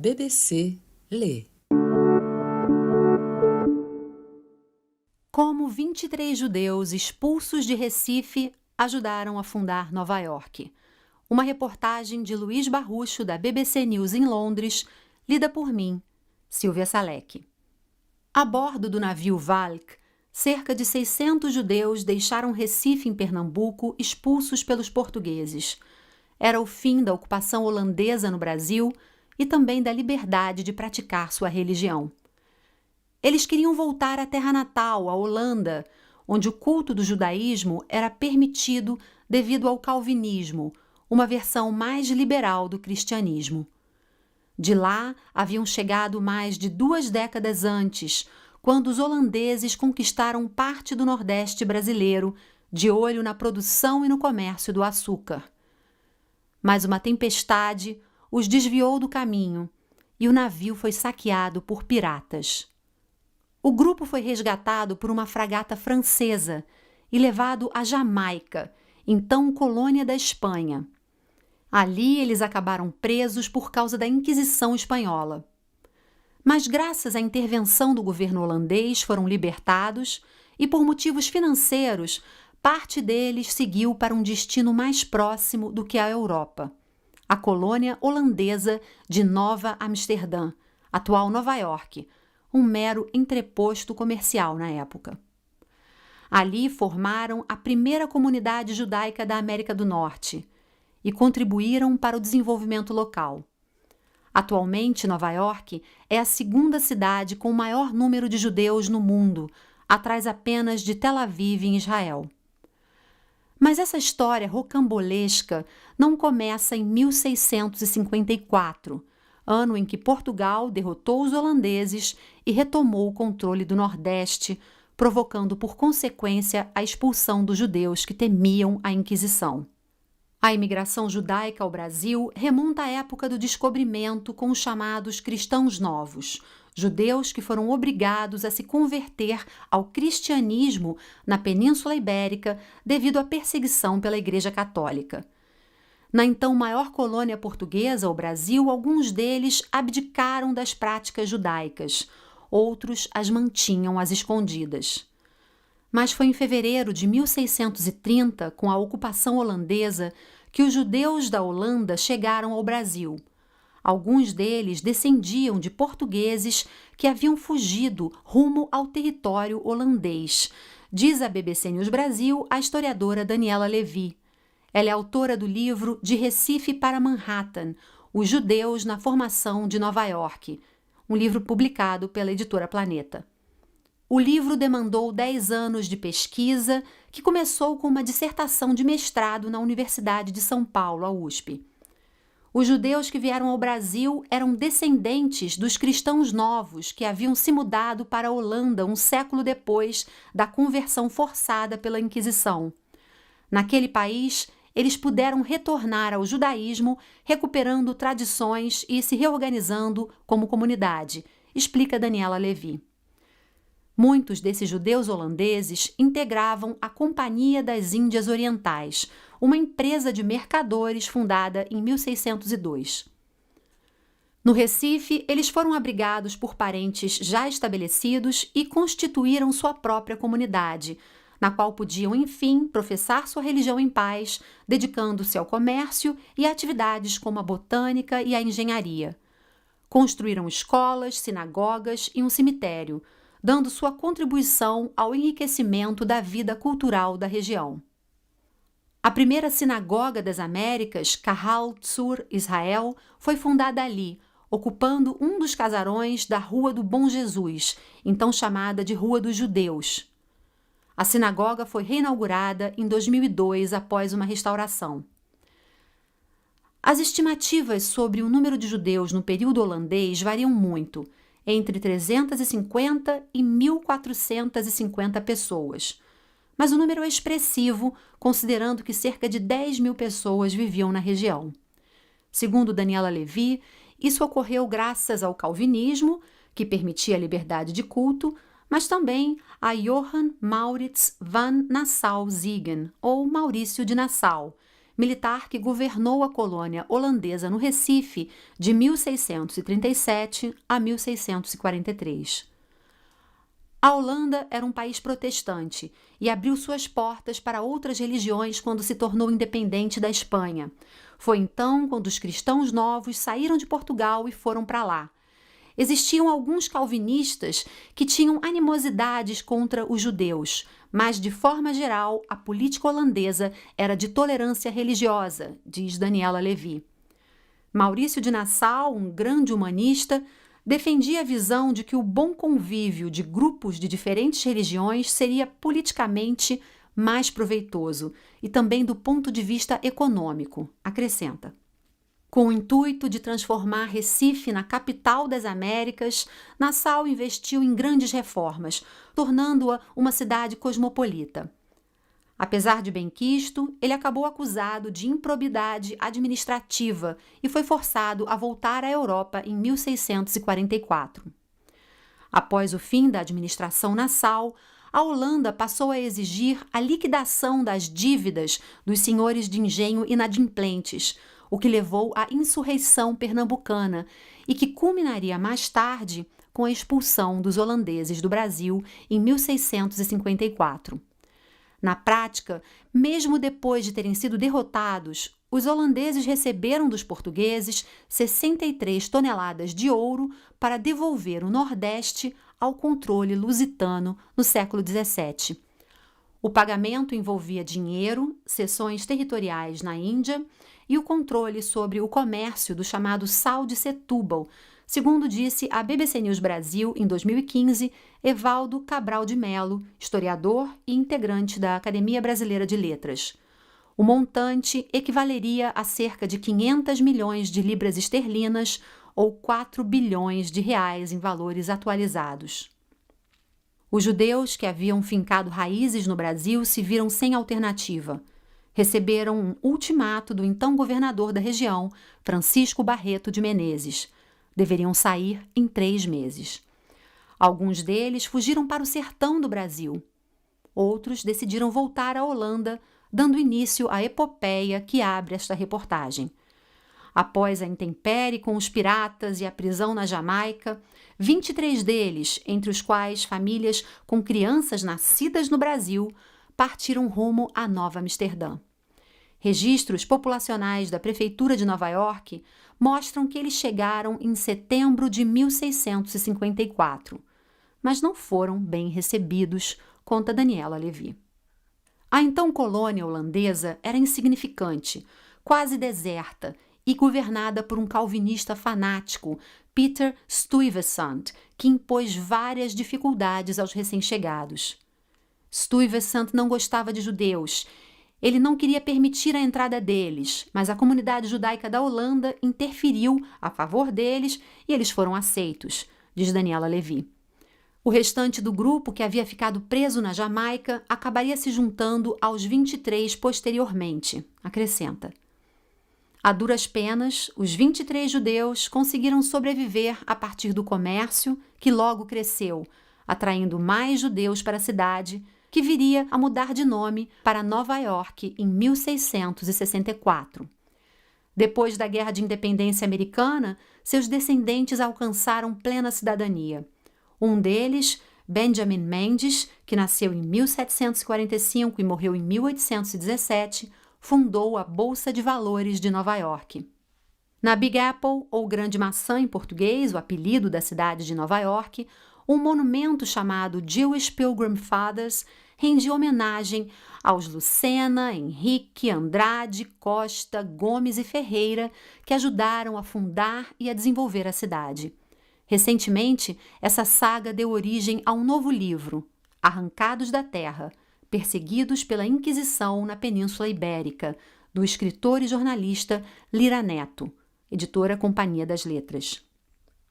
BBC lê. Como 23 judeus expulsos de Recife ajudaram a fundar Nova York. Uma reportagem de Luiz Barrucho, da BBC News em Londres, lida por mim, Silvia Salek. A bordo do navio Valk, cerca de 600 judeus deixaram Recife, em Pernambuco, expulsos pelos portugueses. Era o fim da ocupação holandesa no Brasil e também da liberdade de praticar sua religião. Eles queriam voltar à terra natal, a Holanda, onde o culto do judaísmo era permitido devido ao calvinismo, uma versão mais liberal do cristianismo. De lá haviam chegado mais de 2 décadas antes, quando os holandeses conquistaram parte do Nordeste brasileiro, de olho na produção e no comércio do açúcar. Mas uma tempestade os desviou do caminho e o navio foi saqueado por piratas. O grupo foi resgatado por uma fragata francesa e levado à Jamaica, então colônia da Espanha. Ali eles acabaram presos por causa da Inquisição espanhola. Mas graças à intervenção do governo holandês foram libertados e, por motivos financeiros, parte deles seguiu para um destino mais próximo do que a Europa, a colônia holandesa de Nova Amsterdã, atual Nova York, um mero entreposto comercial na época. Ali formaram a primeira comunidade judaica da América do Norte e contribuíram para o desenvolvimento local. Atualmente, Nova York é a segunda cidade com o maior número de judeus no mundo, atrás apenas de Tel Aviv, em Israel. Mas essa história rocambolesca não começa em 1654, ano em que Portugal derrotou os holandeses e retomou o controle do Nordeste, provocando por consequência a expulsão dos judeus que temiam a Inquisição. A imigração judaica ao Brasil remonta à época do descobrimento com os chamados cristãos novos, judeus que foram obrigados a se converter ao cristianismo na Península Ibérica devido à perseguição pela Igreja Católica. Na então maior colônia portuguesa, o Brasil, alguns deles abdicaram das práticas judaicas, outros as mantinham às escondidas. Mas foi em fevereiro de 1630, com a ocupação holandesa, que os judeus da Holanda chegaram ao Brasil. Alguns deles descendiam de portugueses que haviam fugido rumo ao território holandês, diz a BBC News Brasil a historiadora Daniela Levy. Ela é autora do livro De Recife para Manhattan, Os Judeus na Formação de Nova York, um livro publicado pela editora Planeta. O livro demandou 10 anos de pesquisa, que começou com uma dissertação de mestrado na Universidade de São Paulo, a USP. Os judeus que vieram ao Brasil eram descendentes dos cristãos novos que haviam se mudado para a Holanda um século depois da conversão forçada pela Inquisição. Naquele país, eles puderam retornar ao judaísmo, recuperando tradições e se reorganizando como comunidade, explica Daniela Levy. Muitos desses judeus holandeses integravam a Companhia das Índias Orientais, uma empresa de mercadores fundada em 1602. No Recife, eles foram abrigados por parentes já estabelecidos e constituíram sua própria comunidade, na qual podiam, enfim, professar sua religião em paz, dedicando-se ao comércio e a atividades como a botânica e a engenharia. Construíram escolas, sinagogas e um cemitério, dando sua contribuição ao enriquecimento da vida cultural da região. A primeira sinagoga das Américas, Kahal Tzur Israel, foi fundada ali, ocupando um dos casarões da Rua do Bom Jesus, então chamada de Rua dos Judeus. A sinagoga foi reinaugurada em 2002 após uma restauração. As estimativas sobre o número de judeus no período holandês variam muito, entre 350 e 1.450 pessoas. Mas o número é expressivo, considerando que cerca de 10.000 pessoas viviam na região. Segundo Daniela Levy, isso ocorreu graças ao calvinismo, que permitia a liberdade de culto, mas também a Johann Maurits van Nassau-Siegen, ou Maurício de Nassau, militar que governou a colônia holandesa no Recife de 1637 a 1643. A Holanda era um país protestante e abriu suas portas para outras religiões quando se tornou independente da Espanha. Foi então quando os cristãos novos saíram de Portugal e foram para lá. Existiam alguns calvinistas que tinham animosidades contra os judeus, mas, de forma geral, a política holandesa era de tolerância religiosa, diz Daniela Levy. Maurício de Nassau, um grande humanista, defendia a visão de que o bom convívio de grupos de diferentes religiões seria politicamente mais proveitoso e também do ponto de vista econômico, acrescenta. Com o intuito de transformar Recife na capital das Américas, Nassau investiu em grandes reformas, tornando-a uma cidade cosmopolita. Apesar de benquisto, ele acabou acusado de improbidade administrativa e foi forçado a voltar à Europa em 1644. Após o fim da administração Nassau, a Holanda passou a exigir a liquidação das dívidas dos senhores de engenho inadimplentes, o que levou à insurreição pernambucana e que culminaria mais tarde com a expulsão dos holandeses do Brasil em 1654. Na prática, mesmo depois de terem sido derrotados, os holandeses receberam dos portugueses 63 toneladas de ouro para devolver o Nordeste ao controle lusitano no século XVII. O pagamento envolvia dinheiro, cessões territoriais na Índia e o controle sobre o comércio do chamado sal de Setúbal, segundo disse à BBC News Brasil em 2015, Evaldo Cabral de Melo, historiador e integrante da Academia Brasileira de Letras. O montante equivaleria a cerca de 500 milhões de libras esterlinas ou 4 bilhões de reais em valores atualizados. Os judeus que haviam fincado raízes no Brasil se viram sem alternativa. Receberam um ultimato do então governador da região, Francisco Barreto de Menezes. Deveriam sair em 3 meses. Alguns deles fugiram para o sertão do Brasil. Outros decidiram voltar à Holanda, dando início à epopeia que abre esta reportagem. Após a intempérie com os piratas e a prisão na Jamaica, 23 deles, entre os quais famílias com crianças nascidas no Brasil, partiram rumo a Nova Amsterdã. Registros populacionais da Prefeitura de Nova York mostram que eles chegaram em setembro de 1654, mas não foram bem recebidos, conta Daniela Levy. A então colônia holandesa era insignificante, quase deserta e governada por um calvinista fanático, Peter Stuyvesant, que impôs várias dificuldades aos recém-chegados. Stuyvesant não gostava de judeus. Ele não queria permitir a entrada deles, mas a comunidade judaica da Holanda interferiu a favor deles e eles foram aceitos, diz Daniela Levy. O restante do grupo, que havia ficado preso na Jamaica, acabaria se juntando aos 23 posteriormente, acrescenta. A duras penas, os 23 judeus conseguiram sobreviver a partir do comércio, que logo cresceu, atraindo mais judeus para a cidade, que viria a mudar de nome para Nova York em 1664. Depois da Guerra de Independência Americana, seus descendentes alcançaram plena cidadania. Um deles, Benjamin Mendes, que nasceu em 1745 e morreu em 1817, fundou a Bolsa de Valores de Nova York. Na Big Apple, ou Grande Maçã em português, o apelido da cidade de Nova York, um monumento chamado Jewish Pilgrim Fathers rende homenagem aos Lucena, Henrique, Andrade, Costa, Gomes e Ferreira, que ajudaram a fundar e a desenvolver a cidade. Recentemente, essa saga deu origem a um novo livro, Arrancados da Terra, Perseguidos pela Inquisição na Península Ibérica, do escritor e jornalista Lira Neto, editora Companhia das Letras.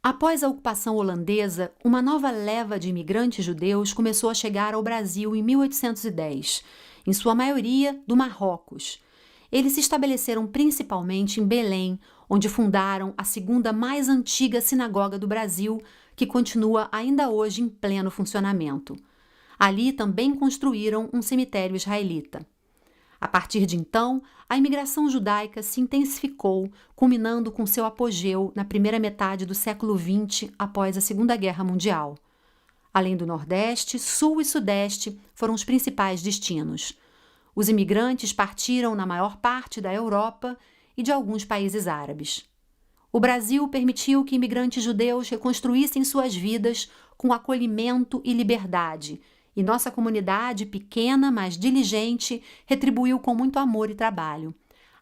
Após a ocupação holandesa, uma nova leva de imigrantes judeus começou a chegar ao Brasil em 1810, em sua maioria do Marrocos. Eles se estabeleceram principalmente em Belém, onde fundaram a segunda mais antiga sinagoga do Brasil, que continua ainda hoje em pleno funcionamento. Ali também construíram um cemitério israelita. A partir de então, a imigração judaica se intensificou, culminando com seu apogeu na primeira metade do século XX, após a Segunda Guerra Mundial. Além do Nordeste, Sul e Sudeste foram os principais destinos. Os imigrantes partiram na maior parte da Europa e de alguns países árabes. O Brasil permitiu que imigrantes judeus reconstruíssem suas vidas com acolhimento e liberdade, e nossa comunidade, pequena, mas diligente, retribuiu com muito amor e trabalho.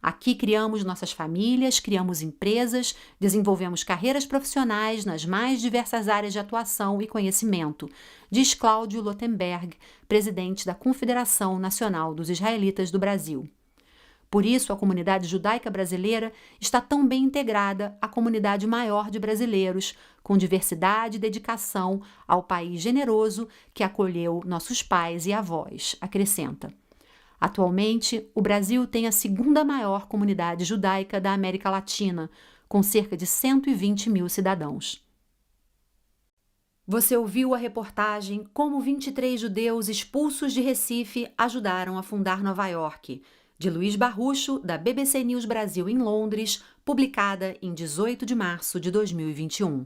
Aqui criamos nossas famílias, criamos empresas, desenvolvemos carreiras profissionais nas mais diversas áreas de atuação e conhecimento, diz Cláudio Lotenberg, presidente da Confederação Nacional dos Israelitas do Brasil. Por isso, a comunidade judaica brasileira está tão bem integrada à comunidade maior de brasileiros, com diversidade e dedicação ao país generoso que acolheu nossos pais e avós, acrescenta. Atualmente, o Brasil tem a segunda maior comunidade judaica da América Latina, com cerca de 120 mil cidadãos. Você ouviu a reportagem Como 23 judeus expulsos de Recife ajudaram a fundar Nova York, de Luiz Barrucho, da BBC News Brasil em Londres, publicada em 18 de março de 2021.